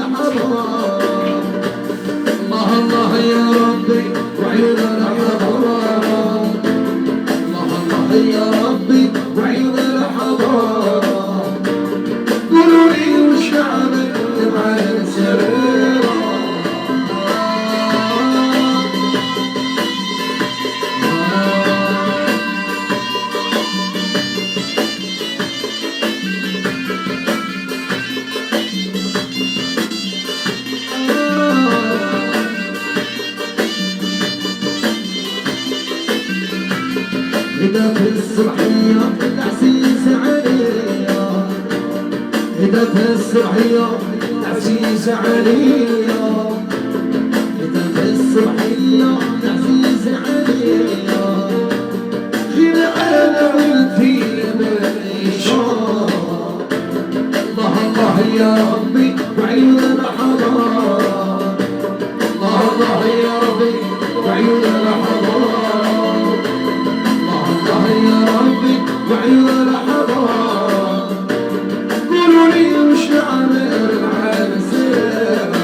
الله الله يا ربي وعيوننا حضارة. الله الله يا ربي وعيوننا حضارة. قولوا لي وش نعمل مع السريرة. إذا في الصبحية العسيس عليا. إذا في الصبحية العسيس عليا. إذا في الصبحية العسيس عليا. غير أنا وانتي بالإشارة. الله الله يا ربي وعيوننا حضارة. الله الله يا ربي وعيوننا حضارة. يا ربي وعيوننا حضارة. قولوا لي وش نعمل مع السريرة.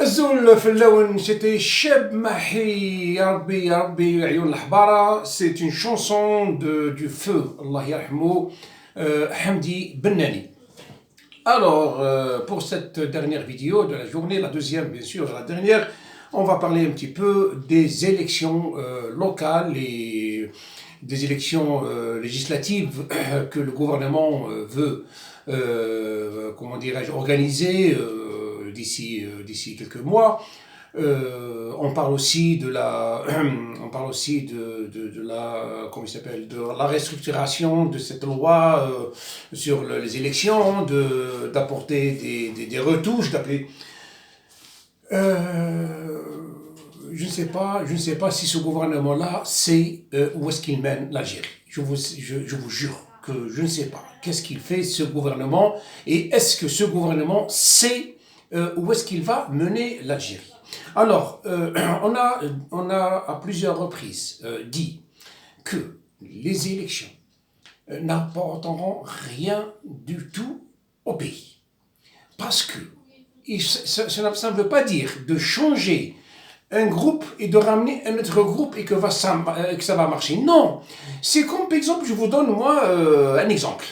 الزول في اللون c'était شاب محي يا ربي يا ربي عيون الحبارة. C'est une chanson du feu الله يرحمه Hamdi Bennani. Alors pour cette dernière vidéo de la journée, la deuxième bien sûr, la dernière, on va parler un petit peu des élections locales et des élections législatives que le gouvernement veut, comment dirais-je, organiser d'ici quelques mois. On parle aussi de la, comment il s'appelle, de la restructuration de cette loi sur les élections, d'apporter des retouches, d'appeler. Je ne sais pas si ce gouvernement-là sait où est-ce qu'il mène l'Algérie. Je vous jure que je ne sais pas. Qu'est-ce qu'il fait ce gouvernement et est-ce que ce gouvernement sait où est-ce qu'il va mener l'Algérie? Alors, on a à plusieurs reprises dit que les élections n'apporteront rien du tout au pays. Parce que ça ne veut pas dire de changer un groupe et de ramener un autre groupe et que ça va marcher. Non, c'est comme par exemple, je vous donne moi un exemple.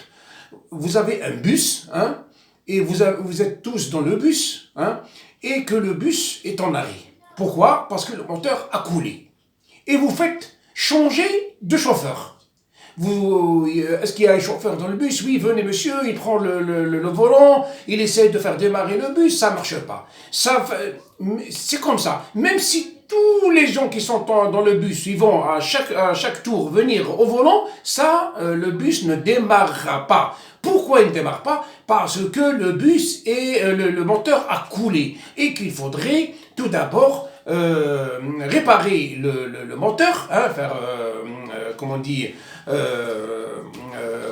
Vous avez un bus, hein, et vous êtes tous dans le bus, hein, et que le bus est en arrêt. Pourquoi? Parce que le moteur a coulé. Et vous faites changer de chauffeur. Est-ce qu'il y a un chauffeur dans le bus? Oui, venez monsieur, il prend le volant, il essaie de faire démarrer le bus, ça ne marche pas. C'est comme ça. Même si tous les gens qui sont dans le bus, ils vont à chaque tour venir au volant, le bus ne démarrera pas. Pourquoi il ne démarre pas? Parce que le bus et le moteur a coulé et qu'il faudrait tout d'abord réparer le moteur, hein, faire, comment on dit,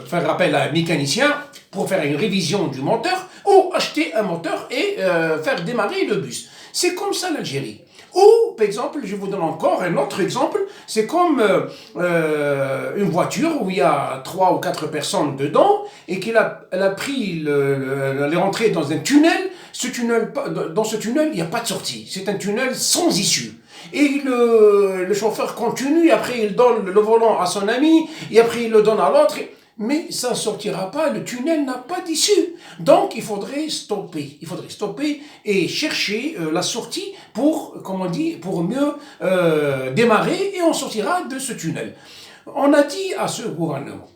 faire appel à un mécanicien pour faire une révision du moteur ou acheter un moteur et faire démarrer le bus. C'est comme ça l'Algérie. Ou, par exemple, je vous donne encore un autre exemple, c'est comme une voiture où il y a 3 ou 4 personnes dedans et elle a pris, elle est rentrée dans un tunnel. Dans ce tunnel, il n'y a pas de sortie. C'est un tunnel sans issue. Et le chauffeur continue, après il donne le volant à son ami, et après il le donne à l'autre. Mais ça ne sortira pas, le tunnel n'a pas d'issue. Donc il faudrait stopper. Il faudrait stopper et chercher la sortie pour, comme on dit, pour mieux démarrer et on sortira de ce tunnel. On a dit à ce gouvernement,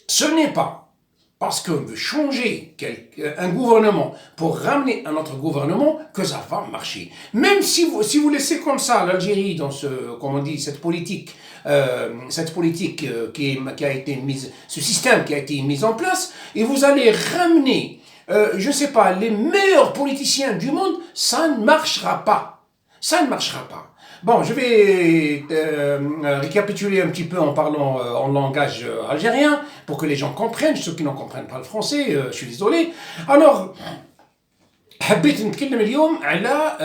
ce n'est pas parce qu'on veut changer un gouvernement pour ramener un autre gouvernement que ça va marcher. Même si vous laissez comme ça l'Algérie dans comme on dit, cette politique qui a été mise, ce système qui a été mis en place, et vous allez ramener, je ne sais pas, les meilleurs politiciens du monde, ça ne marchera pas. Ça ne marchera pas. Bon, je vais récapituler un petit peu en parlant en langage algérien pour que les gens comprennent, ceux qui ne comprennent pas le français, je suis désolé. Alors, حبيت نتكلم اليوم على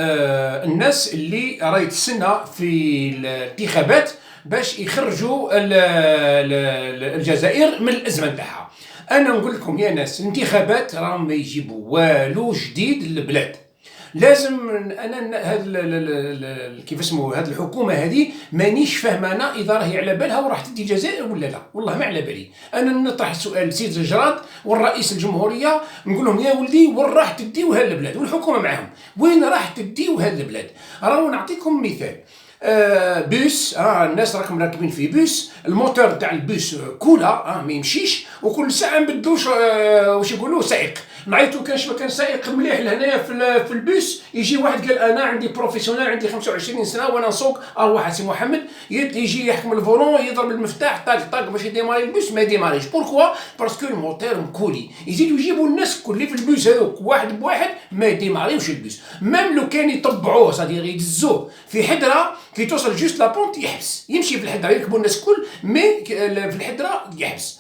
الناس اللي راهي تسنى في الانتخابات باش يخرجوا الجزائر من الأزمة نتاعها. انا نقول لكم يا ناس، الانتخابات راهم ما يجيبوا والو جديد للبلاد. لازم انا هاد كيف اسمه هاد الحكومه هذه مانيش فاهمه انا اذا راهي على بالها وراح تدي الجزائر ولا لا، والله ما على بالي. انا نطرح السؤال لسيد الجراد والرئيس الجمهوريه، نقول لهم يا ولدي وين راح تديوها للبلاد، والحكومه معاهم وين راح تديوها للبلاد. راهو نعطيكم مثال، بوس، الناس راكم راكبين في بوس، الموتور تاع البوس كولا ما يمشيش، وكل ساعه نبدلوش واش يقولوا سائق. نعيطوا كان سائق مليح لهنايا في البوس، يجي واحد قال انا عندي بروفيسيونيل، عندي 25 سنه وانا نسوق، واحد سي محمد يجي يحكم الفولون، يضرب المفتاح طاق طاق باش يديماري البوس، ما يديماريش. بوركوا؟ باسكو الموتور مكولي. يزيدوا يجيبوا الناس اللي في البوس هذوك واحد بواحد ما يديماريوش البوس، ميم لو كان يطبعوه صدير يدزوه في حدره كي توصل جوست لابونت يحبس، يمشي في الحدره يركبوا الناس الكل، مي في الحدره يحبس.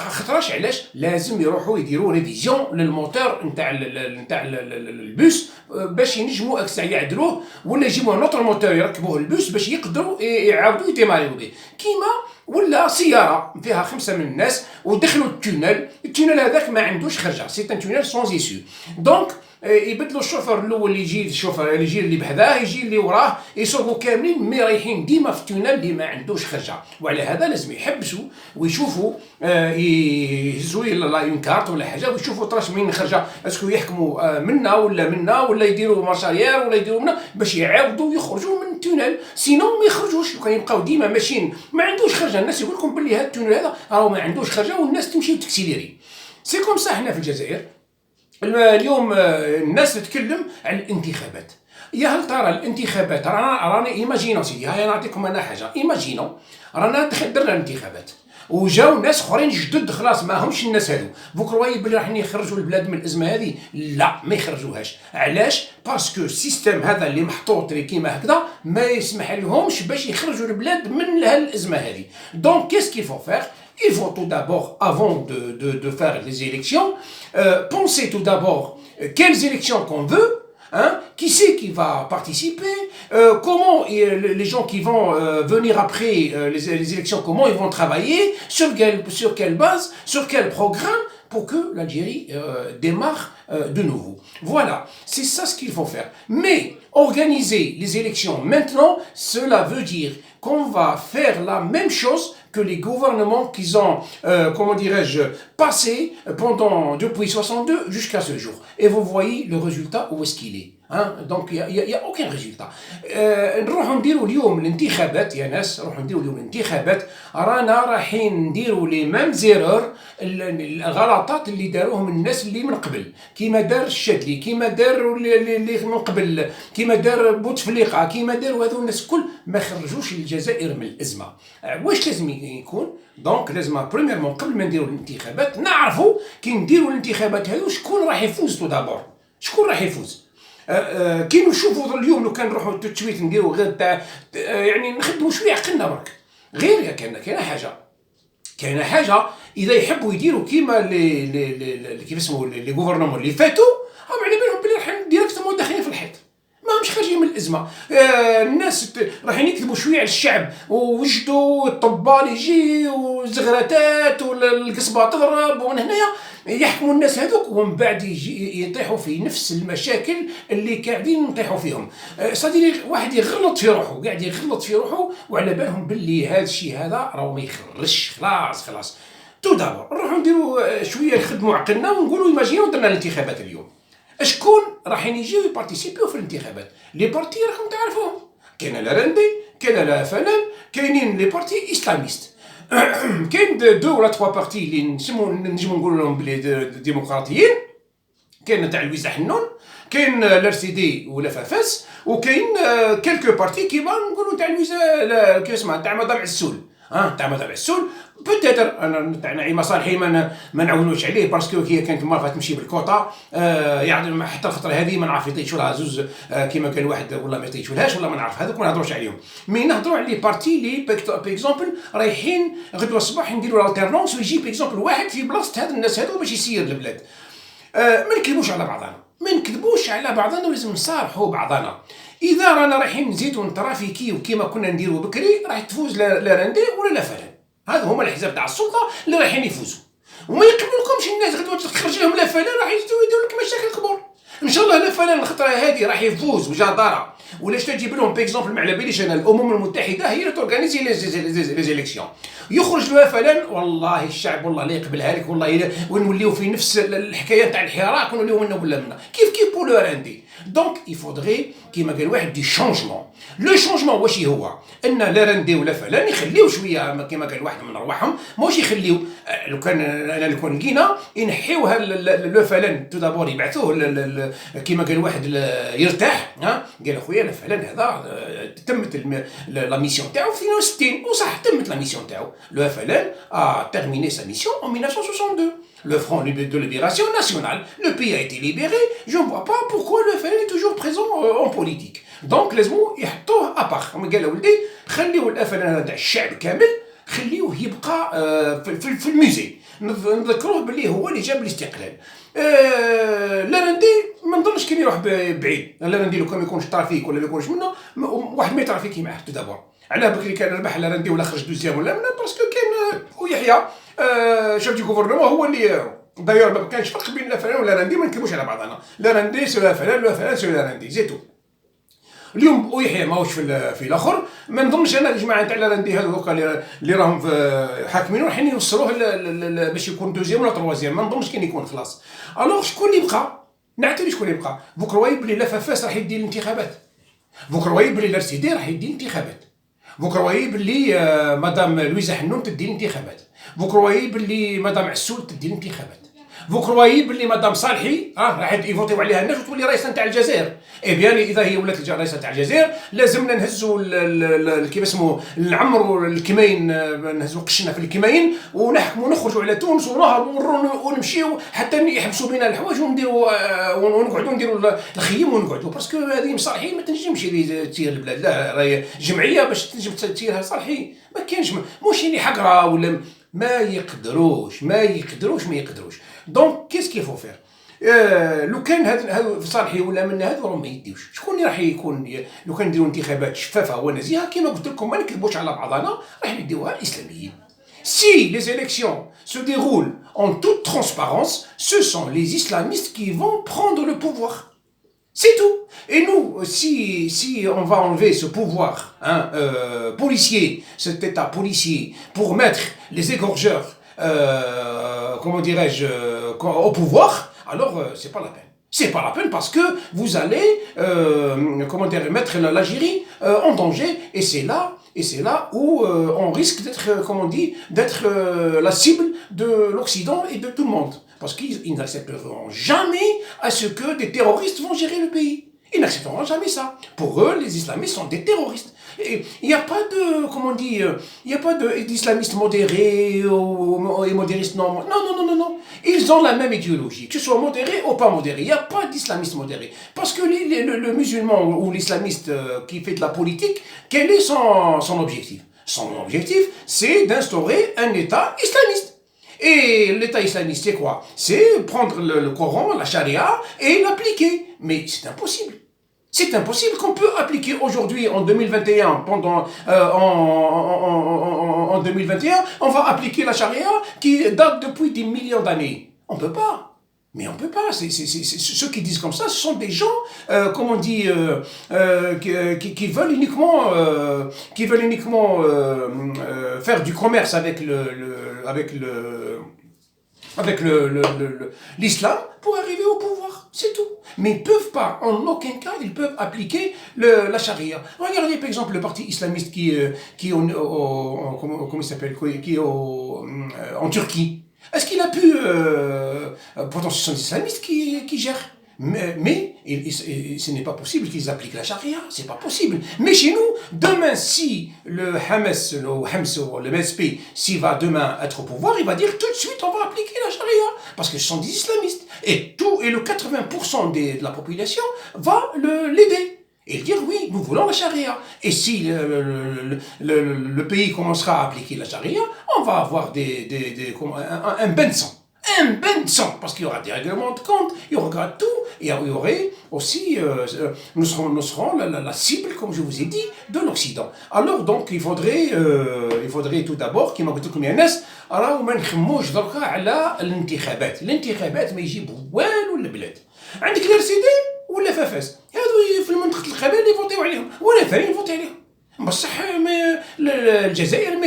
خاطرش علاش لازم يروحوا يديروا ريفيزيون للموتور نتاع البوس باش ينجموا اكسا يعدلوه، ولا يجيبوا نوتر موتور يركبوه البوس باش يقدروا يعاودوا يديماريو به. كيما ولا سياره فيها 5 من الناس ودخلوا التونيل هذاك ما عندوش خرجه، سي ان تونيل سون ايسيو. دونك يبدلوا الشوفر الاول، يجي الشوفر يجي اللي بحذاه، يجي اللي وراه، يسوقوا كاملين مي رايحين ديما في التونيل اللي ما عندوش خرجه. وعلى هذا لازم يحبسوا ويشوفوا، يهزوا لا اون كارت ولا حاجه ويشوفوا تراش من خرجه، اسكو يحكموا منا ولا يديروا مارشاريير ولا يديروا منا باش يعاودوا يخرجوا من التونيل، سينو ما يخرجوش. وكان يبقاو ديما ماشيين ما عندوش خرجه، الناس يقول لكم باللي هذا التونيل هذا راهو ما عندوش خرجه والناس تمشي وتكسيليري. سي كوم سا حنا في الجزائر اليوم الناس تتكلم على الانتخابات. يا هل ترى الانتخابات رانا ايماجينو سيدي، هيا نعطيكم انا حاجه، ايماجينو رانا درنا الانتخابات وجاو ناس اخرين جدد خلاص ما همش الناس هذو، بكره بلي راح يخرجوا البلاد من الازمه هذه؟ لا ما يخرجوهاش. علاش؟ باسكو السيستم هذا اللي محطوط لي كيما هكذا ما يسمح لهمش باش يخرجوا البلاد من هالازمه هذه. دونك كيس كيل فو فير؟ Il faut tout d'abord, avant de faire les élections, penser tout d'abord quelles élections qu'on veut, hein, qui c'est qui va participer, comment les gens qui vont venir après les élections, comment ils vont travailler, sur quelle base, sur quel programme, pour que l'Algérie démarre de nouveau. Voilà, c'est ça ce qu'il faut faire. Mais organiser les élections maintenant, cela veut dire qu'on va faire la même chose que les gouvernements qu'ils ont, comment dirais-je, passé depuis 62 jusqu'à ce jour. Et vous voyez le résultat, où est-ce qu'il est. Hein? Donc il y a aucun résultat. نروحوا نديروا اليوم الانتخابات يا ناس، نروحوا نديروا اليوم الانتخابات، رانا رايحين نديروا لي ميم زيرور، الغلطات اللي داروهم الناس اللي من قبل، كيما دار الشادلي، كيما داروا اللي من قبل، كيما دار بوتفليقه، كيما داروا هذو الناس الكل، ما خرجوش الجزائر من الازمه. واش لازم يكون؟ دونك لازم بريميرمون قبل ما نديروا الانتخابات نعرفوا كي نديروا الانتخابات هذو شكون راح يفوز. تو دابور شكون راح يفوز؟ كي نشوفوا اليوم لو كان نروحوا تشويت نديروا غير تاع يعني نخدموا شويه عقلنا برك. غير كاينه حاجه اذا يحبوا يديروا كيما لي كيف اسمه لي غوفرنمون اللي فاتوا، هم على بالهم بلي راح ديريكتومون داخلين في الحيط، ما مش خارجين من الازمه. الناس رايحين يكذبوا شويه على الشعب، ووجدوا الطبال يجي والزغراتات والقصبه تضرب، ومن هنايا يحكموا الناس هذوك، ومن بعد يجي يطيحوا في نفس المشاكل اللي قاعدين نطيحوا فيهم. صديقي واحد يغلط في روحه، قاعد يغلط في روحه وعلى بالهم باللي هذا الشيء هذا راهو ما يخرجش. خلاص تو دابور نروحوا نديروا شويه نخدموا عقلنا ونقولوا ايماجينو درنا الانتخابات اليوم، شكون راحين يجيو يبارتيسيبيو في الانتخابات؟ لي بارتي راكم تعرفوهم، كاين لا رندي، كاين لا فلان، كاينين لي بارتي اسلاميست، كاين دو ولا تخوا بارتي اللي نجمو نقولوا لهم بلي ديمقراطيين، كاين تاع لويس حنون، كاين لار سي دي ولا فافاس، وكاين كالكو بارتي كيما نقولوا تاع لويس كيف اسمها تاع مدام عسول، تاع مدام عسول. بوتيتر انا تاع نعيمه صالحي ما نعاونوش عليه باسكو هي كانت مرة تمشي بالكوطا، يعني حتى الخطره هذه ما نعرف يطيشوا لها زوز كيما كان واحد ولا ما يطيشولهاش ولا ما نعرف، هذوك ما نهضروش عليهم. مي نهضروا على لي بارتي اللي بيكزومبل رايحين غدوه الصباح نديروا الالتيرنونس، ويجي بيكزومبل واحد في بلاصه هاد الناس هذو باش يسير البلاد. ما نكذبوش على بعضنا، ولازم نصارحوا بعضنا. اذا رانا رايحين نزيدوا نترافيكيو كيما كنا نديروا بكري، راح تفوز لا راندي ولا لا فلان، هذا هما الاحزاب تاع السلطه اللي رايحين يفوزوا. وما يقبلكمش الناس غدوه تخرج لهم لا فلان راح يديروا لك مشاكل كبار. ان شاء الله لا فلان الخطره هذه راح يفوز وجداره، ولاش تجيب لهم بيكزومبل ما على باليش انا الامم المتحده هي اللي تورغانيزي لي زيليكسيون، يخرج له فلان والله الشعب والله لا يقبلها لك والله ونوليو في نفس الحكايه تاع الحراك ونوليو منا ولا منا كيف بولو راندي. دونك يفودغي كيما قال واحد دي شونجمون. لو شونجمون واش هو؟ ان لا راندي ولا فلان يخليو شويه كيما قال واحد من رواحهم، ماهوش يخليو لو كان انا لو لقينا ينحيو لو فلان تو دابور يبعثوه كيما قال واحد يرتاح. قال اخويا لا فلان هذا تمت لا ميسيون تاعو في 62 وصح تمت لا ميسيون تاعو. لو فلان terminé sa mission en 1962. Le Front de Libération Nationale, le pays a été libéré, je ne vois pas pourquoi le FLN est toujours présent en politique. Donc les mots يحطوه ابار. قال ولدي خليو الFLN هذا تاع الشعب كامل خليوه يبقى في الموزي، نذكروه باللي هو اللي جاب الاستقلال. لاراندي ما نظنش كان يروح بعيد. لاراندي لو كان ما يكونش طرافيك ولا ما يكونش منه واحد ما يطرافيكي معاه تو دابور. علاه بكري كان ربح لاراندي ولا خرج دوزيام ولا منه باسكو كان ويحيى شاف دي غوفرنمون هو اللي دايور ما كانش فرق بين لا فلان ولا راندي، ما نكذبوش على بعضنا. لا راندي سو لا فلان، لا فلان سو لا راندي زيتو. اليوم ويحيى ماهوش في الاخر، ما نظنش انا الجماعه تاع لا راندي هذوك اللي راهم حاكمين رايحين يوصلوه باش يكون دوزيام ولا تروازيام، ما نظنش كان يكون خلاص. الوغ شكون اللي يبقى؟ نعترف شكون اللي يبقى؟ بوكرواي بلي لا فافاس راح يدي الانتخابات، بوكرواي بلي لارسيدي راح يدي الانتخابات، بوكرواي بلي مدام لويزا حنون تدي الانتخابات، بوكرواي بلي مدام عسول تدي الانتخابات، بوكرواي بلي مدام صالحي راح يفوتيو عليها الناس وتولي رئيسه تاع الجزائر. اي بيان اذا هي ولات رئيسه تاع الجزائر لازمنا نهزوا كيف اسمه نعمروا الكماين، نهزوا قشنا في الكماين ونحكموا ونخرجوا على تونس ونهربوا ونمشيو حتى يحبسوا بنا الحوايج ونديروا ونقعدوا نديروا الخيم ونقعدوا باسكو هذه صالحي ما تنجمش تسير البلاد، لا راهي جمعيه باش تنجم تسيرها صالحي ما كاينش، موش اللي حقره ولا ما يقدروش. دونك كيسكي فو فير؟ لو كان هذا صالحي ولا من هذا راهم ما يديوش. شكون اللي راح يكون لو كان نديروا انتخابات شفافه ونزيهه كما قلت لكم ما نكذبوش على بعضنا راح يديوها الاسلاميين. Si les élections se déroulent en toute transparence, ce sont les islamistes qui vont prendre le pouvoir. C'est tout. Et nous, si on va enlever ce pouvoir policier, cet état policier, pour mettre les égorgeurs, comment dirais-je, au pouvoir, alors c'est pas la peine. C'est pas la peine parce que vous allez, mettre l'Algérie en danger, et c'est là où on risque d'être, d'être la cible de l'Occident et de tout le monde. Parce qu'ils n'accepteront jamais à ce que des terroristes vont gérer le pays. Ils n'accepteront jamais ça. Pour eux, les islamistes sont des terroristes. Il n'y a pas de, il n'y a pas d'islamistes modérés et modéristes non. Non. Ils ont la même idéologie, que ce soit modéré ou pas modéré. Il n'y a pas d'islamistes modérés. Parce que le musulman ou l'islamiste qui fait de la politique, quel est son objectif? Son objectif, c'est d'instaurer un État islamiste. Et l'État islamiste, c'est quoi? C'est prendre le Coran, la charia, et l'appliquer. Mais c'est impossible. C'est impossible qu'on peut appliquer aujourd'hui, en 2021, en 2021, on va appliquer la charia qui date depuis des millions d'années. On peut pas. Mais on peut pas. Ceux qui disent comme ça, ce sont des gens, qui veulent uniquement, faire du commerce avec l'islam pour arriver au pouvoir. C'est tout. Mais ils peuvent pas, en aucun cas, ils peuvent appliquer la charia. Regardez par exemple le parti islamiste qui est comment il s'appelle, qui est en Turquie. Est-ce qu'il a pu, pourtant ce sont des islamistes qui gèrent. Mais ce n'est pas possible qu'ils appliquent la charia, c'est pas possible. Mais chez nous, demain, si le Hamas, le MSP, s'il va demain être au pouvoir, il va dire tout de suite on va appliquer la charia, parce que ce sont des islamistes. Et le 80% de la population va l'aider. Et dire oui, nous voulons la charia. Et si le pays commencera à appliquer la charia, on va avoir un bain de sang. un bain de sang, parce qu'il y aura des règlements de compte, il y aura tout, et il y aurait aussi, nous serons la cible, comme je vous ai dit, de l'Occident. Alors donc, il faudrait tout d'abord, كما قلت لكم يا ناس، راهو ما نخموش دركا على الانتخابات ما يجيب والو البلاد. عندك الار سي دي ولا فافاس، هذو في منطقة القبائل يفوتيو عليهم، ولا ثاني يفوتي عليهم. بصح الجزائر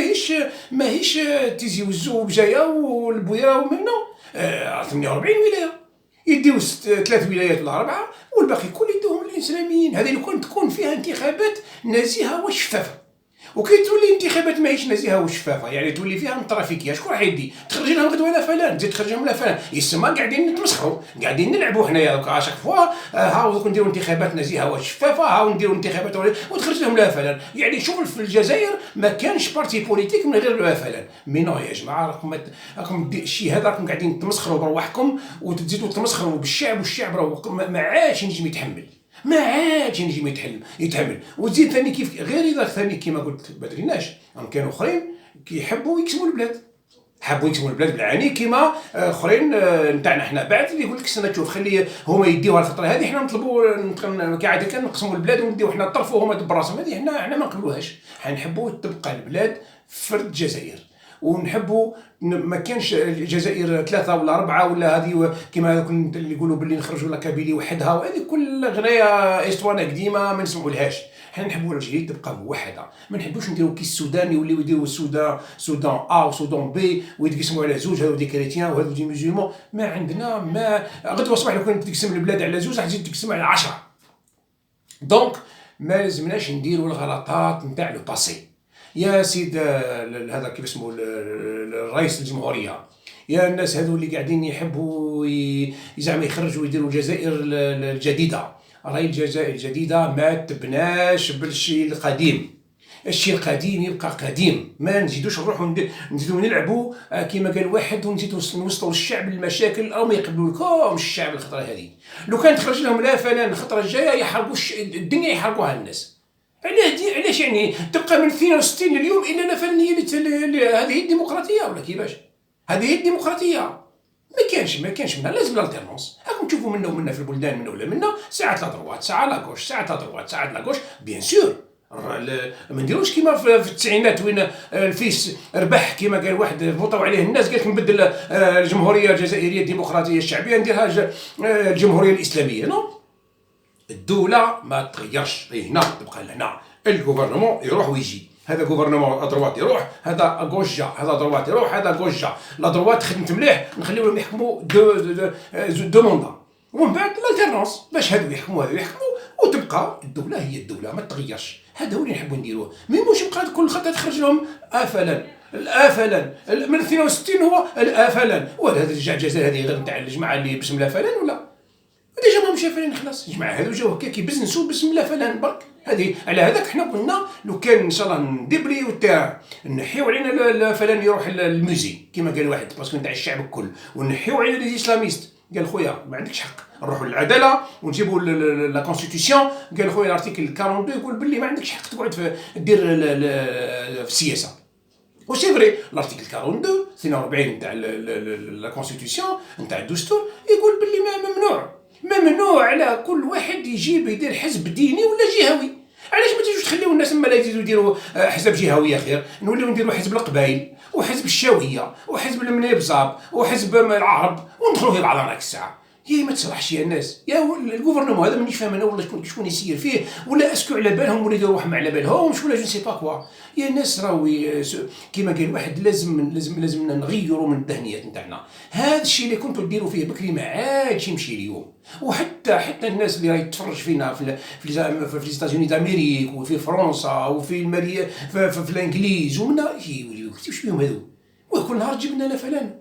ماهيش تيزي والزوب جايه والبويره ومنه 48 ولايه، يديو 3 ولايات ولا 4 والباقي كل يدوهم للاسلاميين. هذه لو كان تكون فيها انتخابات نزيهه وشفافه. وكي تولي انتخابات ماهيش نزيهه وشفافه، يعني تولي فيها الترافيكيه، شكون راح يدي؟ تخرج لهم غدوه لا فلان، تزيد تخرج لهم لا فلان، يسمى قاعدين نتمسخروا، قاعدين نلعبوا حنايا دوكا اشاك فوا، هاو دوك نديروا انتخابات نزيهه وشفافه، هاو نديروا انتخابات وتخرج لهم لا فلان. يعني شغل في الجزائر ما كانش بارتي بوليتيك من غير لا فلان. مي نو يا جماعه، راكم الشيء هذا راكم قاعدين تمسخروا برواحكم وتزيدوا تمسخروا بالشعب، والشعب راه ما عادش ينجم يتحمل، ما عادش ينجم يتحمل. وتزيد ثاني كيف غير اذا ثاني كيما قلت بدريناش، كانوا اخرين كيحبوا يكسبوا البلاد، حبوا يكسبوا البلاد بالعاني، كيما اخرين نتاعنا حنا بعد اللي يقول لك استنى تشوف خلي هما يديوها الخطره هذه، حنا نطلبوا كعاده كان نقسموا البلاد ونديو حنا الطرف وهما دبر راسهم. هذه حنا ما نقبلوهاش، حنحبوا تبقى البلاد فرد الجزائر، ونحبوا ما كانش الجزائر 3 ولا 4 ولا هذه كيما كنت اللي يقولوا باللي نخرجوا لا كابيلي وحدها، وهذه كل غنايه اسطوانه قديمه ما نسمعولهاش. حنا نحبوا الجزائر تبقى موحده، ما نحبوش نديروا كي السودان يوليو يديروا السودان سودان ا وسودان بي ويتقسموا على زوج، هذو دي كريتيان وهذو دي مسلمون. ما عندنا، ما غدوه صباح لو كنت تقسم البلاد على زوج راح تزيد تقسم على 10. دونك ما لازمناش نديروا الغلطات نتاع لو باسي. يا سيد هذا كيف اسمه الرئيس الجمهوريه، يا الناس هذو اللي قاعدين يحبوا زعما يخرجوا ويديروا الجزائر الجديده، راهي الجزائر الجديده ما تبناش بالشيء القديم. الشيء القديم يبقى قديم، ما نزيدوش نروحوا نزيدوا نلعبوا كيما قال واحد ونزيدوا نوصلوا للشعب المشاكل او ما يقبلولكمش الشعب الخطره هذه. لو كان تخرج لهم لا فلان الخطره الجايه يحرقوا الدنيا، يحرقوها الناس. علاش يعني تبقى من 62 اليوم الا لا فلان هذه الديمقراطيه ولا كيفاش؟ هذه الديمقراطيه ما كانش منها، لازم الالتيرنونس. راكم تشوفوا منا ومنا في البلدان، منا ولا منا، ساعات لا دروات ساعات لا غوش، ساعات لا دروات ساعات لا غوش، بيان سور. ما نديروش كيما في التسعينات وين الفيس ربح كيما قال واحد فوطوا عليه الناس، قال لك نبدل الجمهوريه الجزائريه الديمقراطيه الشعبيه نديرها الجمهوريه الاسلاميه. نو، الدوله ما تغيرش، هنا تبقى لهنا، الجوفرنمون يروح ويجي، هذا جوفرنمون ادروات يروح، هذا غوش جا، هذا دروات يروح، هذا غوش جا. لا دروات خدمت مليح نخليوهم يحكموا دو موندا، ومن بعد الالتيرنونس باش هذو يحكموا هذو يحكموا، وتبقى الدوله هي الدوله ما تغيرش. هذا هو اللي نحبوا نديروه، مي مش يبقى كل خطره تخرج لهم افلا الافلان من 62 هو الافلان. وهذا الجزائر هذه غير نتاع الجماعه اللي بسم الله فلان ولا ديجا ما مشى فلان خلاص. الجماعه هذو جاو هكا كيبزنسوا بسم الله فلان برك. هذه على هذاك حنا قلنا لو كان ان شاء الله ندبريو تاع نحيو علينا فلان يروح للموزي كيما قال واحد باسكو نتاع الشعب الكل، ونحيو علينا لي اسلاميست. قال خويا ما عندكش حق، نروحوا للعداله ونجيبوا لا كونستيتيسيون. قال خويا الارتيكل 42 يقول باللي ما عندكش حق تقعد دير في السياسه. وسي فري الارتيكل 42 نتاع لا كونستيتيسيون نتاع الدستور يقول باللي ما ممنوع على كل واحد يجيب يدير حزب ديني ولا جهوي. علاش ما تجوش تخليو الناس ما لا يزيدوا يديروا حزب جهويه خير، نوليو نديروا حزب القبائل وحزب الشاويه وحزب المنيبزاب وحزب العرب وندخلوا في بعضنا الساعه. هي ما تصلحش يا الناس، يا الجوفرنمون هذا مانيش فاهم انا والله شكون يسير فيه، ولا اسكو على بالهم ولا يديروا روحهم على بالهمش ولا جو سي با كوا. يا الناس راهو كيما قال واحد لازم نغيروا من الذهنيات نتاعنا. هذا الشيء اللي كنتوا ديروا فيه بكري ما عادش يمشي اليوم. وحتى الناس اللي راهي تتفرج فينا في ليستازوني دامريك وفي فرنسا وفي في الانجليز ومنا واش فيهم هذو، وكل نهار تجيب لنا فلان،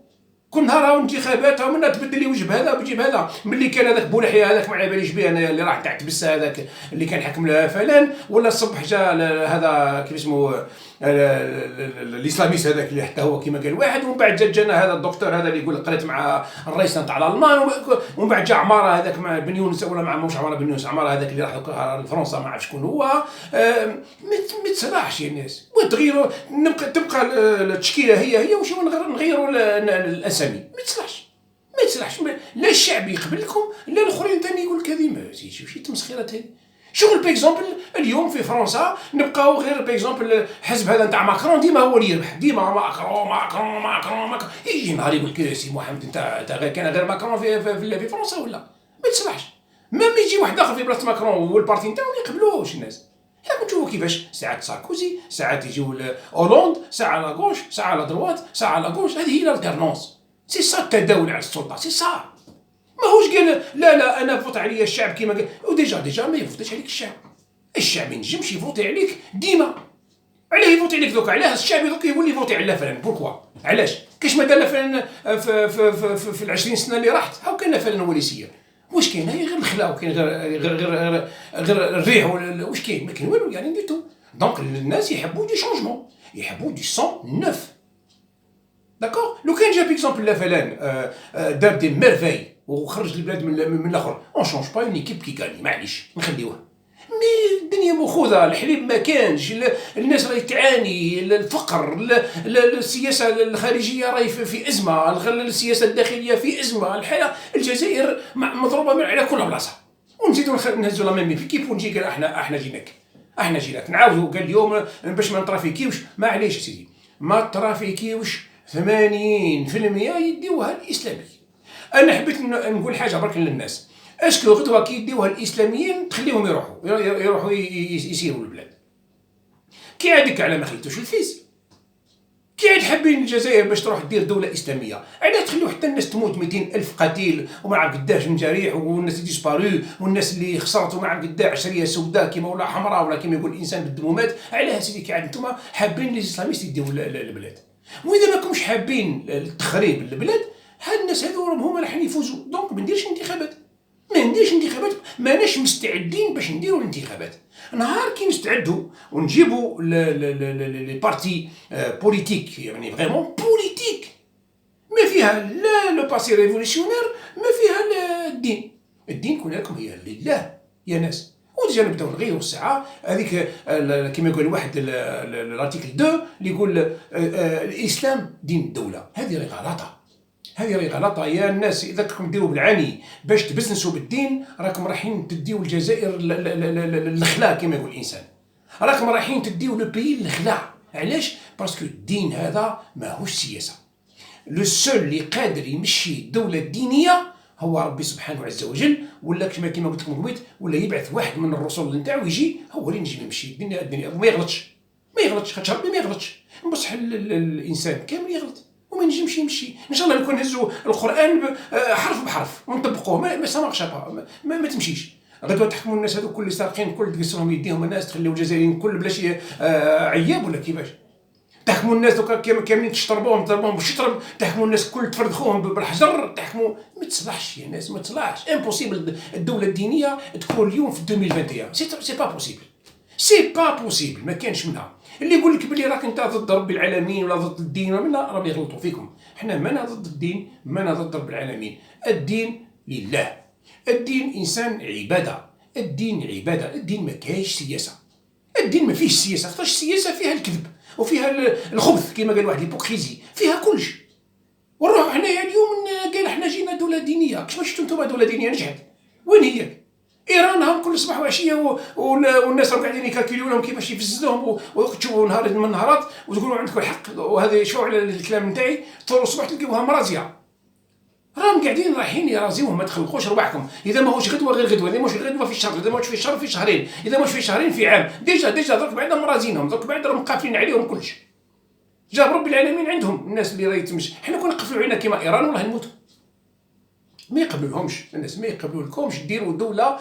كل نهار راهو انتخابات ومنا تبدل لي وجه هذا ويجيب هذا. ملي كان هذاك بولحية هذاك ما على باليش بيه انا اللي راح تاع تبسه هذاك اللي كان حكم لها فلان، ولا الصبح جا هذا كيف اسمه الاسلاميست هذاك اللي حتى هو كيما قال واحد، ومن بعد جانا هذا الدكتور هذا اللي يقول قريت مع الرئيس نتاع الالمان، ومن بعد جا عماره هذاك مع بن يونس ولا مع مش عماره بن يونس، عماره هذاك اللي راح لفرنسا ما عرف شكون هو. ما تصلحش يا الناس وتغيروا تبقى التشكيله هي وشو نغيروا الاسامي، ما تصلحش. ما يتصلحش. لا الشعب يقبلكم لا الاخرين ثاني يقول لك هذه ماشي تمسخيرات هذه. شغل بيكزومبل اليوم في فرنسا نبقاو غير بيكزومبل الحزب هذا نتاع ماكرون ديما هو اللي يربح، ديما ماكرون يجي نهار يقول لك سي محمد انت غير كان غير ماكرون في فرنسا ولا ما تصلحش. ما يجي واحد اخر في بلاصه ماكرون والبارتي نتاعو ما يقبلوش الناس. راكم تشوفوا كيفاش ساعات ساركوزي، ساعات يجيو هولوند، ساعه على غوش، ساعه على دروات، ساعه على غوش. هذه هي الالترنونس، سي سا التداول على السلطه، سي سا. ماهوش قال لا انا فوت عليا الشعب كيما قال. وديجا ما يفوتش عليك الشعب. الشعب ما ينجمش يفوتي عليك ديما. علاه يفوتي عليك دوكا؟ علاه الشعب دوكا يولي يفوتي على فلان؟ بوركوا؟ علاش؟ كاش ما دار فلان في ال20 سنه اللي راحت؟ هاو كان فلان هو اللي سير. واش كاين؟ هي غير الخلا، وكاين غير الريح واش كاين؟ ما كاين والو يعني ديتو. دونك الناس يحبوا دي شونجمون، يحبوا دي سون نوف. داكور؟ لو كان جا بيكزومبل لا فلان دار دي ميرفاي وخرج البلاد من الاخر، اون شونج با اون ايكيب كي غاني، معليش نخليوه. مي الدنيا مخوذه، الحليب ما كانش، الناس راهي تعاني، الفقر، السياسه الخارجيه راهي في ازمه، السياسه الداخليه في ازمه، الحياه الجزائر مضروبه على كل بلاصه. ونزيدو نهزو لا ميم في كيف ونجي قال احنا جيناك نعاودو. قال اليوم باش ما نترافيكيوش، معليش سيدي ما ترافيكيوش 80% يديوها الاسلامي. انا حبيت نقول حاجه برك للناس، اسكو غدوه كي يديوها الاسلاميين تخليهم يروحوا يسيروا البلاد؟ كي عادك على ما خليتوش الفيس، كي عاد حابين الجزائر باش تروح دير دوله اسلاميه، علاش تخليو حتى الناس تموت 200,000 قتيل وما عرف قداش من جريح، والناس ديسبارو، والناس اللي خسرت وما عرف قداش عشريه سوداء كيما ولا حمراء ولا كيما يقول الانسان بالدمومات؟ علاه سيدي كي عاد نتوما حابين الاسلاميست يديو البلاد؟ واذا ما كومش حابين التخريب البلاد، هاد الناس هذو هما راح يفوزوا. دونك ما نديرش انتخابات، ماناش مستعدين باش نديروا الانتخابات. نهار كي نستعدوا ونجيبوا لي بارتي بوليتيك، يعني فريمون بوليتيك، ما فيها لا لو باسي ريفوليسيونير، ما فيها الدين كون لكم هي لله يا ناس. وديجا نبداو نغيروا الساعه هذيك كما يقول واحد الارتيكل 2 اللي يقول الاسلام دين الدوله. هذه راهي غلطه يا الناس. اذا راكم ديروا بالعاني باش تبزنسوا بالدين، راكم رايحين تديو الجزائر الخلا كما يقول الانسان، راكم رايحين تديو لو بيي الخلا. علاش؟ باسكو الدين هذا ماهوش سياسه. لو سول اللي قادر يمشي الدوله الدينيه هو ربي سبحانه عز وجل، ولا كما قلت لكم قبيل، ولا يبعث واحد من الرسل نتاعو يجي هو اللي ينجم يمشي الدنيا ما يغلطش خاطر ربي ما يغلطش. بصح الانسان كامل يغلط وما ينجمش يمشي. ان شاء الله نكون نهزوا القران حرف بحرف ونطبقوه، ما سامعش ما تمشيش. غدوه تحكموا الناس هذو كل سارقين كل تقصرهم يديهم الناس، تخليو الجزائريين كل بلاش عياب ولا كيفاش؟ تحكموا الناس دوكا كاملين تشطربوهم تضربوهم بالشطرب، تحكموا الناس كل تفرخوهم بالحجر، تحكموا. ما تصلحش يا ناس، ما تصلحش. امبوسيبل الدوله الدينيه تكون اليوم في 2021. سي با بوسيبل، ما كانش منها. اللي يقول لك بلي راك انت ضد رب العالمين ولا ضد الدين، ولا راهم يغلطوا فيكم. احنا مانا ضد الدين، مانا ضد رب العالمين. الدين لله، الدين انسان عباده، الدين ما كاينش سياسه. الدين ما فيهش سياسه، خاطرش السياسه فيها الكذب وفيها الخبث كما قال واحد ليبوكريزي، فيها كلش. ونروح حنايا اليوم قال احنا جينا دوله دينيه. كيفاش شفتوا انتم دوله دينيه نجحت؟ وين هي؟ ايران هم كل صباح وعشيه والناس راهم قاعدين يكالكوليو لهم كيفاش يفززوهم، وتشوفوا نهار من النهارات وتقولوا عندكم الحق. وهذا يشوع على الكلام نتاعي، طول الصباح تلقاوها مرازيه، راهم قاعدين رايحين يرازيوهم. ما تخلقوش رواحكم. اذا ماهوش غدوه غير غدوه، اذا ماهوش غدوه في شهر، اذا ماهوش في شهر في شهرين، اذا ماهوش في شهرين في عام. ديجا درك بعد مرازينهم، درك بعد راهم قافلين عليهم كلش. جاب رب العالمين عندهم الناس اللي راهي تمشي. حنا كون نقفلوا علينا كيما ايران والله نموتوا. ما يقبلوهمش الناس، ما يقبلولكمش ديروا دوله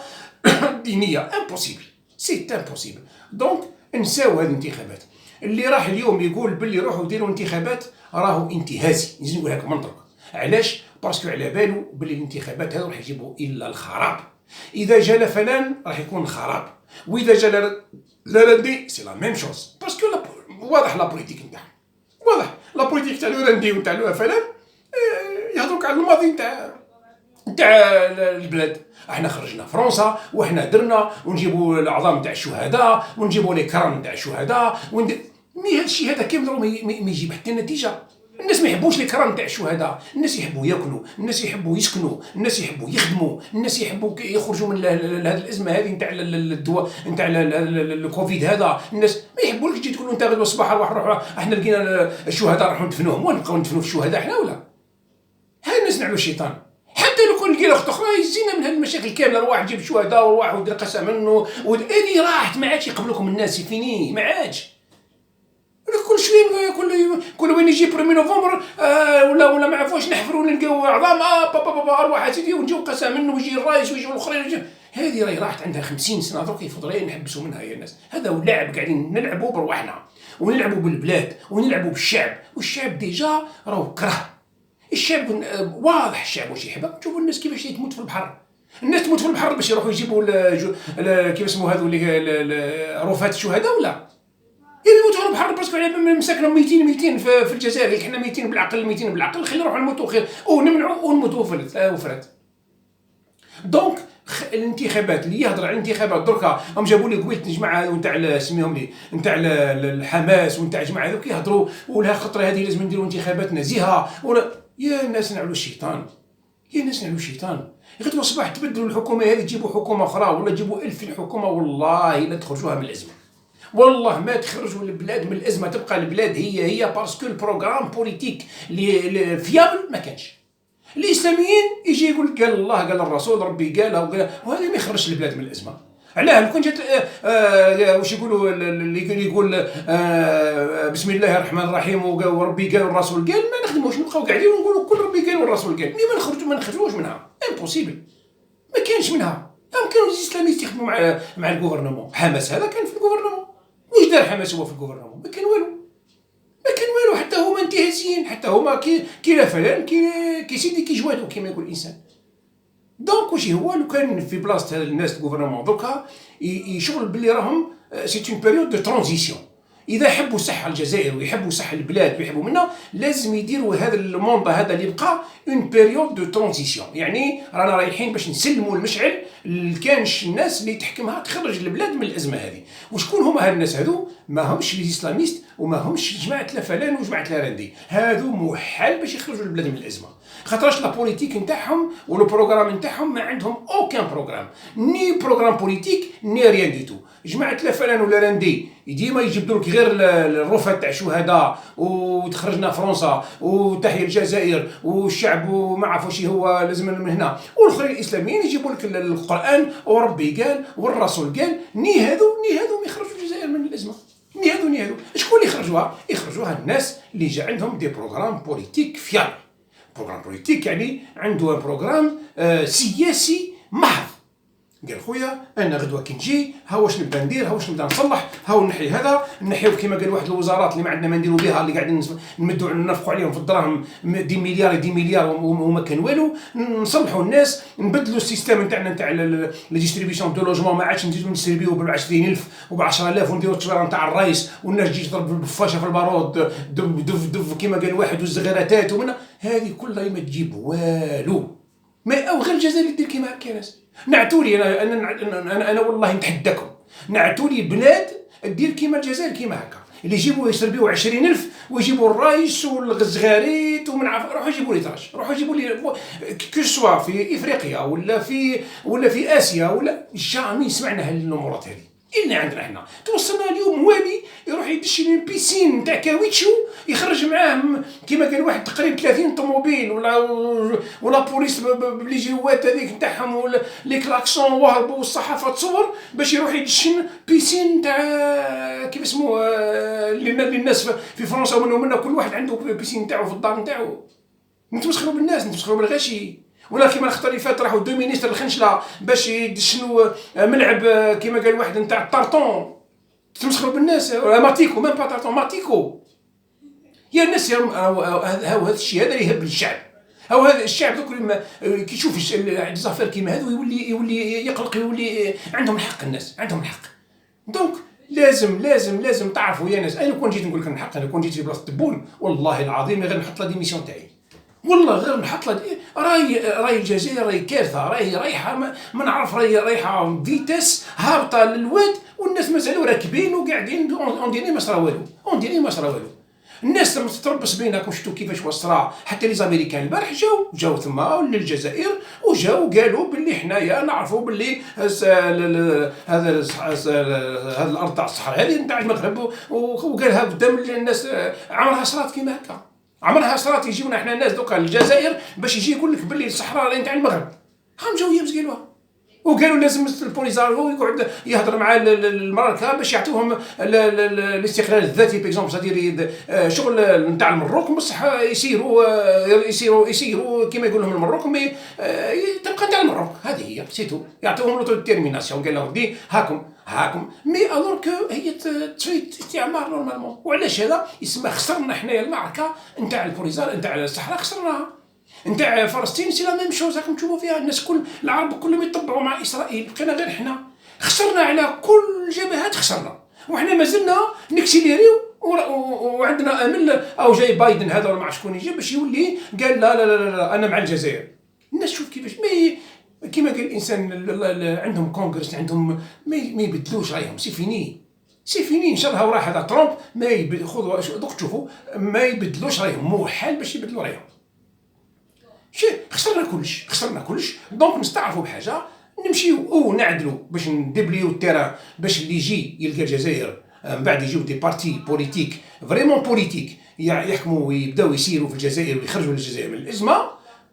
دينيه. امبوسيبل، سي امبوسيبل. دونك نساو هذه الانتخابات. اللي راح اليوم يقول باللي روحوا ديروا انتخابات راهو انتهازي، نزيد نقول هكا منطق. علاش؟ باسكو على بالو باللي الانتخابات هذو راح يجيبوا الا الخراب. اذا جا فلان راح يكون خراب، واذا جا لاندي سي لا ميم شوز. باسكو واضح لا بوليتيك نتاعهم، واضح لا بوليتيك تاع لاندي ونتاع فلان يهضروك على الماضي نتاع البلاد. احنا خرجنا فرنسا واحنا درنا ونجيبوا الاعضاء نتاع الشهداء ونجيبوا لي كرام نتاع الشهداء مي هذا الشيء هذا كامل ما يجيب حتى نتيجه. الناس ما يحبوش الكرام تاع الشهداء، الناس يحبوا ياكلوا، الناس يحبوا يسكنوا، الناس يحبوا يخدموا، الناس يحبوا يخرجوا من هذه الازمه هذه نتاع الدواء نتاع الكوفيد هذا. الناس ما يحبولكش تجي تقول انت غدوه الصباح روح احنا لقينا الشهداء راحوا ندفنوهم، وين نبقاو ندفنوا في الشهداء احنا ولا؟ هاي الناس نعلو الشيطان. حتى لو كان لقينا اخت اخرى يزينا من هذه المشاكل كامله، الواحد يجيب شهداء والواحد يدير قسم منه هذه راحت، ما عادش يقبلوكم الناس فيني، ما عادش. كل شويه كل وين يجي 1 نوفمبر ولا ما عرفوش نحفروا نلقاو عظام بابا ارواح سيدي ونجيو قسم منه ويجي الرئيس ويجي الاخرين. هذه راهي راحت عندها 50 سنه درك، يفضل نحبسوا منها يا الناس. هذا هو اللعب، قاعدين نلعبوا برواحنا ونلعبوا بالبلاد ونلعبوا بالشعب، والشعب ديجا راهو كره. الشعب واضح الشعب واش يحب. شوفوا الناس كيفاش تموت في البحر، الناس تموت في البحر باش يروحوا يجيبوا كيف اسموا هذو اللي رفات الشهداء ولا يموتوا في البحر باسكو مساكنهم 200 في الجزائر. حنا 200 بالعقل خلينا نروحوا نموتوا خير ونمنعوا ونموتوا وفرات. دونك الانتخابات اللي يهضر على الانتخابات دركا هم جابوا لي قبيله الجماعه نتاع سميهم لي نتاع الحماس ونتاع الجماعه هذوك يهضروا ولها خطره هذه لازم نديروا انتخابات نزيهه ولا. يا الناس نعلو الشيطان، يا الناس نعلو الشيطان. غدوه الصباح تبدلوا الحكومه هذه تجيبوا حكومه اخرى ولا تجيبوا 1000 حكومه، والله لا تخرجوها من الازمه، والله ما تخرجوا البلاد من الازمه. تبقى البلاد هي باسكو البروغرام بوليتيك اللي فيابل ما كانش. الاسلاميين يجي يقول قال الله قال الرسول ربي قال وهذا ما يخرجش البلاد من الازمه. علاه لو كان جات واش يقولوا اللي يقول بسم الله الرحمن الرحيم وربي قال والرسول قال ما نخدموش، نبقاو قاعدين ونقولوا كل ربي قال والرسول قال، مي ما نخرجوش منها، امبوسيبل، ما كانش منها. هم كانوا الاسلاميين يخدموا مع الغوفرنمون. حماس هذا كان في الغوفرنمون، واش دار حماس هو في الغوفرنمون؟ ما كان والو، ما كان والو. حتى هما انتهازيين، حتى هما كي لا فلان كي سيدي كي جوادو كيما يقول الانسان. دونك واش هو لو كان في بلاصه الناس الغوفرنمون دوكا يشغل باللي راهم سي اون بيريود دو ترانزيسيون. اذا يحبوا صح الجزائر ويحبوا صح البلاد ويحبوا منا لازم يديروا هذا الموند هذا اللي بقى اون بيريود دو ترانزيسيون. يعني رانا رايحين باش نسلموا المشعل كانش الناس اللي تحكمها تخرج البلاد من الازمه هذه. وشكون هما هاد الناس هذو؟ ما همش الاسلاميست وما همش جماعه لا فلان وجماعه لا راندي، هذو محال باش يخرجوا البلاد من الازمه. خاطرش لا بوليتيك نتاعهم ولو بروغرام نتاعهم ما عندهم اوكان بروغرام، ني بروغرام بوليتيك ني ريان دي تو. جماعه لا فلان ولا راندي ديما يجبدوا لك غير الرفات تاع الشهداء وتخرجنا فرنسا وتحيا الجزائر والشعب وما عرفوش هو لازم من هنا، والاخرين الاسلاميين يجيبوا لك القران وربي قال والرسول قال. ني هذو ما يخرجوا الجزائر من الازمه، ني هذو شكون اللي يخرجوها الناس اللي جا عندهم دي بروغرام بوليتيك فيابل. بروغرام بوليتيك يعني عنده بروغرام سياسي محض. قال خويا انا غدوه كي نجي ها واش نبدا ندير، ها واش نبدا نصلح، ها نحي هذا نحيو كيما قال واحد الوزارات اللي ما عندنا ما نديروا بها، اللي قاعدين نمدوا ننفقوا عليهم في الدراهم 10 مليار وما كان والو. نصلحوا الناس، نبدلوا السيستم نتاعنا نتاع لي ديستريبيسيون دو لوجمون، ما عادش نزيدوا نستريبيو ب 20000 وب 10000 ونديروا التصويره نتاع الرئيس والناس تجي تضرب بالبفاشه في البارود دف كيما قال واحد والزغيراتات ومن هذه كلها ما تجيب والو. ما او غير الجزائر اللي دير كيما هكا ناس. نعتولي انا والله نتحداكم، نعتولي بلاد دير كيما الجزائر كيما هكا، اللي يجيبوا يسربيو 20000 ويجيبوا الرئيس والغزغاريت ومن عارف. روحوا جيبوا لي تراش، روحوا جيبوا لي كسوا في افريقيا ولا في اسيا ولا جامي سمعنا هالامورات هذه إلا عندنا احنا. توصلنا اليوم والي يروح يدش لي بيسين نتاع كاويتشو يخرج معاه كيما قال واحد تقريبا 30 طوموبيل ولا بوليس بلي جوات هذيك نتاعهم ولا لي كلاكسون وهربوا والصحافه تصور باش يروح يدش بيسين نتاع كيف اسمه للناس في فرنسا ومنا كل واحد عنده بيسين نتاعو في الدار نتاعو. نتمسخروا بالناس، نتمسخروا بالغاشي. ولا كيما الخطر اللي فات راحوا دو مينيستر الخنشله باش يدشنوا ملعب كيما قال واحد نتاع الطارطون. تمسخروا بالناس ولا ماتيكو ميم با طارطون ماتيكو. يا الناس هذا الشيء هذا يهب الشعب. هو هذا الشعب دوك كي يشوف الزفير كيما هذا يولي يقلق، يولي عندهم الحق. الناس عندهم الحق. دونك لازم تعرفوا يا ناس. انا كون جيت نقول لكم الحق، انا كون جيت في بلاصه تبون والله العظيم غير نحط لا ديميسيون تاعي، والله غير نحط له. راهي الجزائر راهي كارثه، راهي رايحه ما نعرف، راهي رايحه فيتاس هابطه للواد والناس مازالوا راكبين وقاعدين اون ديري ما صرا والو. الناس لما تتربص بينكم شفتوا كيفاش وصرا، حتى لي زاميريكان البارح جاو ثما للجزائر وجاو قالوا باللي حنايا نعرفوا باللي هذا الارض تاع الصحراء هذه نتاع المغرب، وقالها قدام الناس. عمرها صرات كيما هكا، عمرها صرات يجيونا حنا الناس دوكا للجزائر باش يجي يقول لك باللي الصحراء نتاع المغرب. هم جاو يمس قالوها، وقالوا لازم البوليزاريو يقعد يهضر مع المملكه باش يعطيوهم الاستقلال الذاتي بيكزومبل، سادير شغل نتاع المروك بصح يسيروا كيما يقول لهم المروك، مي تبقى نتاع المروك. هذه هي سيتو، يعطيوهم لوتوديتيرميناسيون، قال لهم دي هاكم مي الور كو هي استعمار نورمالمون. وعلاش هذا يسمى خسرنا حنايا المعركه نتاع البوليزار نتاع الصحراء، خسرناها. نتاع فلسطين سي لا ميم شوز، راكم تشوفوا فيها الناس العرب كلهم يطبعوا مع اسرائيل، بقينا غير حنا خسرنا على كل الجبهات، خسرنا وحنا مازلنا نكسيليريو، وعندنا امل او جاي بايدن هذا ولا ما عرف شكون يجي باش يولي قال لا لا لا, لا انا مع الجزائر. الناس شوف كيفاش كيما قال الانسان عندهم كونغرس، عندهم ما يبدلوش رايهم، سي فيني ان شاء الله. وراح هذا ترامب ما خذوا دوك تشوفوا ما يبدلوش رايهم، محال باش يبدلوا رايهم. خسرنا كلش. دونك نستعرفوا بحاجه، نمشيو نعدلوا باش ندبليو التيران، باش اللي يجي يلقى الجزائر من بعد يجيو دي بارتي بوليتيك فريمون بوليتيك يحكموا ويبداو يسيروا في الجزائر ويخرجوا الجزائر من الازمه.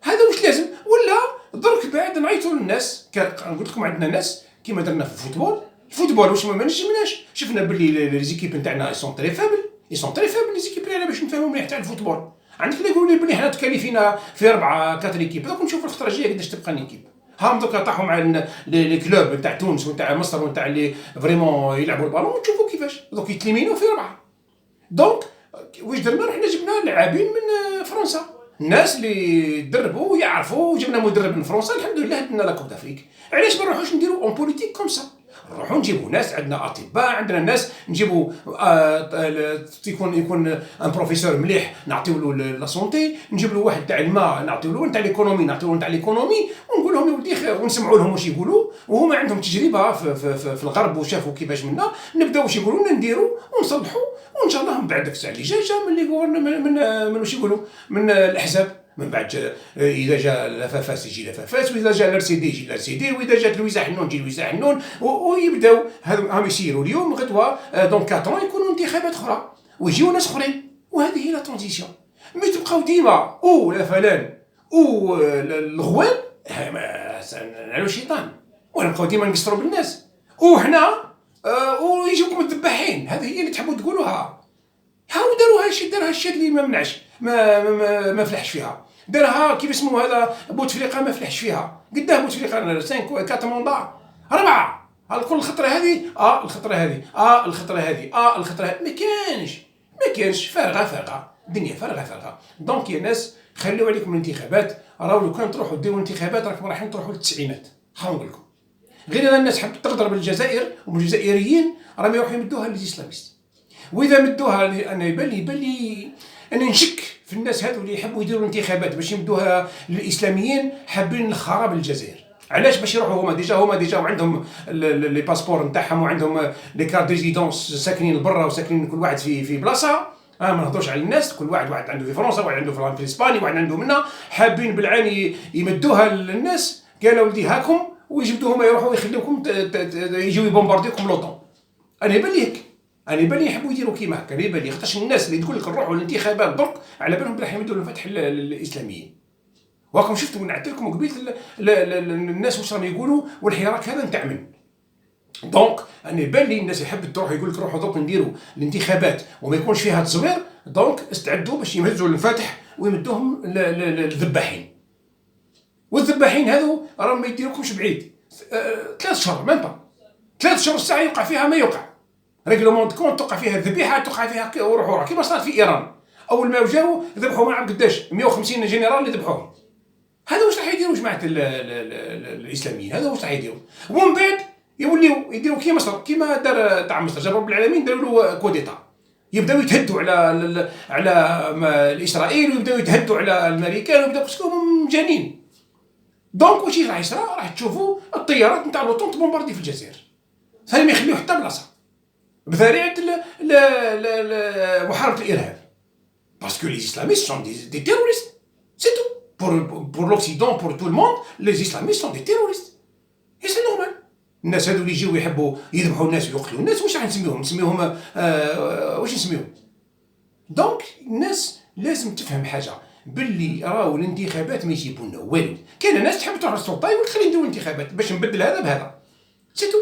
هذا واش لازم، ولا درك بعد نعيطوا للناس. قلت لكم عندنا ناس كيما درنا في الفوتبول واش ما نجمناش، شفنا باللي لي زيكيب نتاعنا سون تري فابل لي زيكيب تاعنا باش نفهموا مليح تاع الفوتبول. عندك اللي يقولوا لي بلي حنا تكاليفينا في 4 ايكيب، دوك نشوفوا الخطره الجايه قداش تبقى ليكيب. هاهم دوكا طاحوا مع لي كلوب نتاع تونس ونتاع مصر ونتاع اللي فريمون يلعبوا البالون، ونشوفوا كيفاش دوك يتليمينوا في 4. دونك واش درنا؟ حنا جبنا لاعبين من فرنسا، الناس اللي دربوا ويعرفوا، وجبنا مدرب من فرنسا الحمد لله درنا لا كوب دافريك. علاش ما نروحوش نديروا اون بوليتيك كوم سا؟ نروحوا نجيبوا ناس، عندنا اطباء، عندنا ناس نجيبوا يكون ان بروفيسور مليح نعطيو له لا سونتي، نجيب له واحد تاع الماء نعطيو له، نتاع ليكونومي نعطيو له نتاع ليكونومي، ونقول لهم يا ولدي ونسمعوا لهم واش يقولوا، وهما عندهم تجربه في الغرب وشافوا كيفاش منا، نبداو واش يقولوا لنا نديروا ونصلحوا، وان شاء الله من بعد داك الساعه اللي جا من واش يقولوا من الاحزاب. من بعد اذا جاء لافافاس يجي لافافاس، واذا جاء الارسيدي يجي الارسيدي، واذا جات لويزا حنون يجي لويزا حنون، ويبداو هذو يسيروا اليوم غدوه دونك 4 يكونوا انتخابات اخرى ويجيو ناس اخرين، وهذه هي لا ترانزيسيون. مي تبقاو ديما لا فلان الغوال على الشيطان، ونبقاو ديما نقصروا بالناس، وحنا ويجيوكم الذباحين. هذه هي اللي تحبوا تقولوها. هاو دارها الشيء اللي ما منعش، ما فلحش فيها. دارها كيف اسمه هذا بوتفليقه، ما فلحش فيها. قداه بوتفليقه 5 4 موندا 4 كل الخطره هذه الخطره هذه الخطره هذه الخطره هذه ما كانش فارغه الدنيا فارغه. دونك يا ناس خليو عليكم الانتخابات. راهو لو كان تروحوا ديروا انتخابات راكم رايحين تروحوا للتسعينات. خلينا نقول لكم غير اذا الناس حبت تضرب الجزائر والجزائريين راهم يروحوا يمدوها للاسلاميست. واذا مدوها انا يبان لي انا نشك في الناس هذو اللي يحبوا يديروا الانتخابات باش يمدوها للاسلاميين، حابين الخراب الجزائر. علاش؟ باش يروحوا هما ديجا وعندهم لي باسبور نتاعهم، وعندهم لي كارت ريزيدونس، ساكنين برا وساكنين كل واحد في بلاصه. ما نهضرش على الناس، كل واحد عنده في فرنسا، واحد عنده في اسبانيا، واحد عنده منا. حابين بالعين يمدوها للناس. قالوا ولدي هاكم، ويجبدوا هما يروحوا يخليوكم يجيو يبومبارديوكم لوطون. انا يبان لي هيك، انا يبان لي يحبوا يديروا كيما هكا. انا يبان لي خاطرش الناس اللي تقول لك نروحوا للانتخابات درك على بالهم بلا يمدوا الفتح للاسلاميين. وراكم شفتوا نعدت لكم قبيله الناس واش راهم يقولوا، والحراك هذا نتاع من. دونك انا يبان لي الناس يحب تروح يقول لك روحوا درك نديروا الانتخابات وما يكونش فيها تصوير. دونك استعدوا باش يمهزوا الفاتح ويمدوهم للذباحين. والذباحين هذو راهم ما يديروكمش بعيد. 3 شهور ميم با 3 شهور الساعه يوقع فيها ما يوقع. ريغلومون دو كونت توقع فيها الذبيحه، توقع فيها وروحوا كيما صارت في ايران. اول ما جاو ذبحوا ما نعرف قداش 150 جنرال اللي ذبحوهم. هذا واش راح يديروا جماعه الاسلاميين؟ هذا واش راح يديروا؟ ومن بعد يوليو يديروا كيما مصر، كيما دار تاع مصر، جاب رب العالمين داروا له كوديتا. يبداو يتهدوا على اسرائيل، ويبداو يتهدوا على الامريكان، ويبداو كلهم مجانين. دونك واش راح يصرى؟ راح تشوفوا الطيارات نتاع لوطون تبومباردي في الجزائر، ثاني ما يخليو حتى بلاصه، بذريعه محاربه الارهاب. Parce que les islamistes sont des terroristes. C'est tout. Pour l'Occident, pour tout le monde, les islamistes sont des terroristes. Et c'est normal. الناس هذو اللي يجيو يحبوا يذبحوا الناس ويقتلوا الناس، واش راح نسميهم واش نسميهم؟ دونك الناس لازم تفهم حاجه، باللي راهو الانتخابات ما يجيبوا لنا والو. كاين ناس تحب تروح للسلطه يقول خلينا نديروا انتخابات باش نبدل هذا بهذا، سي تو.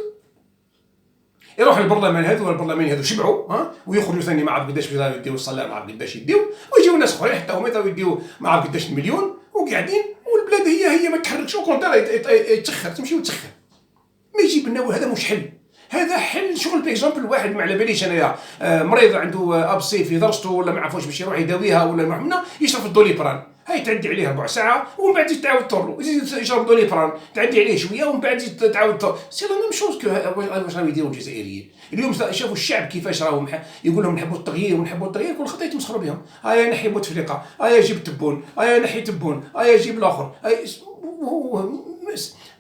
يروح البرلمان هذو والبرلمان هذو شبعوا ويخرجوا ثاني ما عرف قداش يديو الصلاة، ما عرف قداش يديو، ويجيو ناس اخرين حتى هما يديو ما عرف قداش المليون وقاعدين، والبلاد هي ما تحركش، وكونتر يتسخر، تمشي وتسخر. ما يجيب لنا هذا مش حل. هذا حل شغل باكزومبل واحد ما على باليش انايا مريض عنده ابسي في ضرسته ولا ما عرفوش باش يروح يداويها ولا ما يشرب الدوليبران، هاي تعدي عليه ربع ساعه ومن بعد تعاود تطرو يشرب دوليبران، تعدي عليه شويه ومن بعد تعاود تطرو. سي لا ميم شوز كو واش راهو يديروا الجزائريين اليوم. شافوا الشعب كيفاش راهو يقول لهم نحبوا التغيير ونحبوا التغيير، كل خطره يتمسخروا بهم. هيا نحي بوتفليقه، هيا جيب تبون، هيا نحي تبون، هيا جيب الاخر.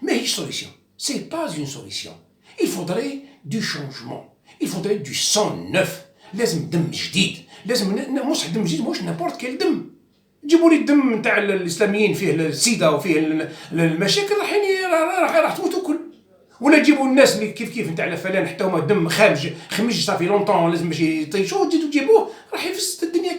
ما هيش سوليسيون، سي با اون سوليسيون. Il faudrait du changement, il faudrait du sang neuf. لازم دم جديد، لازم مش دم جديد، مش نابورت كيل دم. جيبوا لي الدم نتاع الاسلاميين فيه السيده وفيه المشاكل، راح تموتوا كل. ولا تجيبوا الناس اللي كيف نتاع الفلان حتى هما دم خمج صافي لونطون لازم باش يطيشوه، تجيبوه راح يفسد الدنيا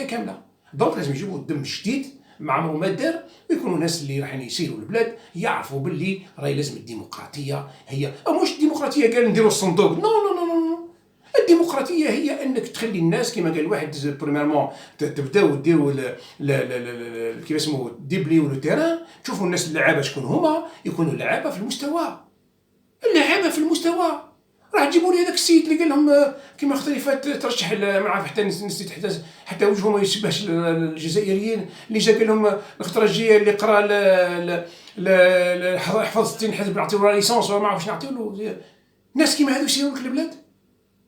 كامله. دونك لازم يجيبوا الدم جديد مع مدر، ويكونوا ناس اللي راح يسيروا البلاد يعرفوا باللي راهي لازم الديمقراطيه هي، او مش الديمقراطيه قال نديروا الصندوق، نو نو نو نو. الديمقراطيه هي انك تخلي الناس كما قال واحد بريميرمون تبداو ديروا كيف اسمه ديبليو لو تيران، تشوفوا الناس اللعابه شكون هما، يكونوا لعابه في المستوى، اللعابه في المستوى. راح تجيبوا لي هذاك السيد اللي قال لهم كيما الخطره اللي فات ترشح ما عرف نسيت حتى وجهه ما يشبهش الجزائريين، اللي جا قال لهم الخطره الجايه اللي قرا حفظ 60 حزب نعطيو له ليسونس ولا ما عرفش نعطيو له. ناس كيما هذو يسيروا لك البلاد،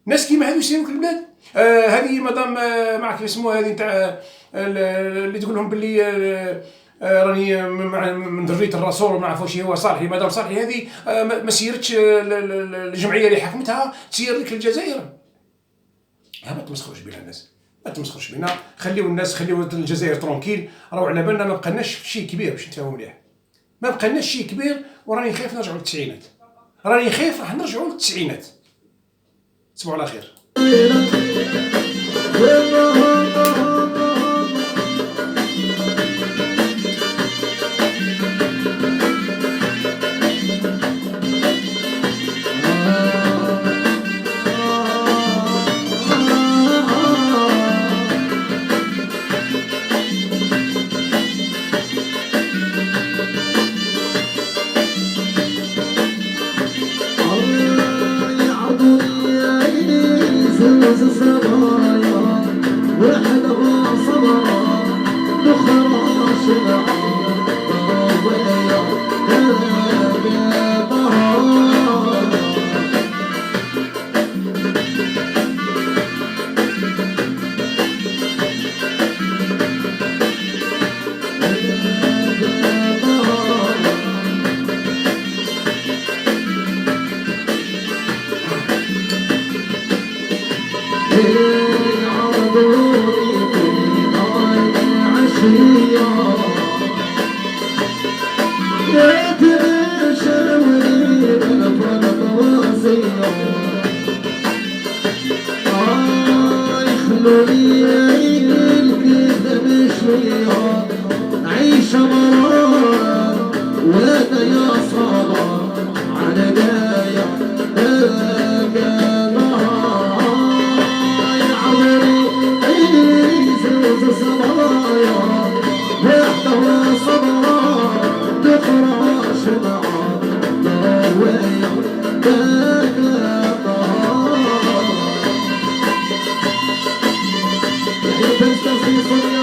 ناس كيما هذو يسيروا لك البلاد. هذه مدام ما عرف اسمها هذه نتاع اللي تقول لهم باللي راني من ذريه الرسول وما عرفوش هو صالحي، مدام صالحي هذه ما سيرتش الجمعيه اللي حكمتها تسير لك الجزائر. ما تمسخروش بنا الناس، ما تمسخروش بنا، خليو الناس، خليو الجزائر ترونكيل. راهو على بالنا ما بقناش شيء كبير باش نتفاهموا مليح، ما بقناش شيء كبير، وراني خايف نرجعوا للتسعينات، راني خايف راح نرجعوا للتسعينات. تصبحوا على خير. عيش مرار وانا يا صبر على دايا يا عمري عيز صبايا وحده صبر تقرا شمعة ضويا يا